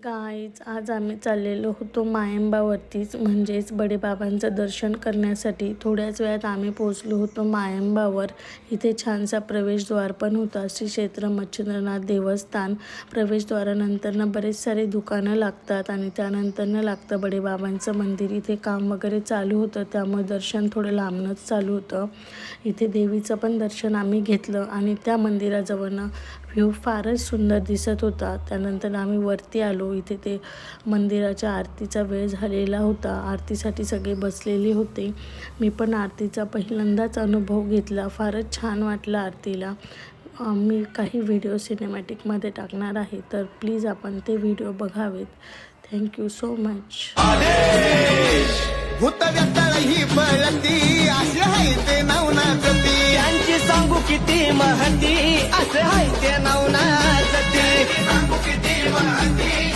Guys आज आम्ही चाललेलो होतो मायंबावरतीच म्हणजेच बडेबाबांचं दर्शन करण्यासाठी. थोड्याच वेळात आम्ही पोहोचलो होतो मायंबावर. इथे छानसा प्रवेशद्वार पण होता. श्री क्षेत्र मच्छिंद्रनाथ देवस्थान. प्रवेशद्वारानंतरनं बरेच सारे दुकानं लागतात आणि त्यानंतरनं लागतं बडेबाबांचं मंदिर. इथे काम वगैरे चालू होतं त्यामुळे दर्शन थोडं लांबनंच चालू होतं. इथे देवीचं पण दर्शन आम्ही घेतलं आणि त्या मंदिराजवळनं व्ह्यू फारच सुंदर दिसत होता. त्यानंतर आम्ही वरती आलो. इथे ते मंदिराच्या आरतीचा वेळ झालेला होता. आरतीसाठी सगळे बसलेले होते. मी पण आरतीचा पहिल्यांदाच अनुभव घेतला. फारच छान वाटलं आरतीला. मी काही व्हिडिओ सिनेमॅटिकमध्ये टाकणार आहे तर प्लीज आपण ते व्हिडिओ बघावेत. Thank you so much. त्यांची सांगू किती महती असं आहे ते नवनाथ.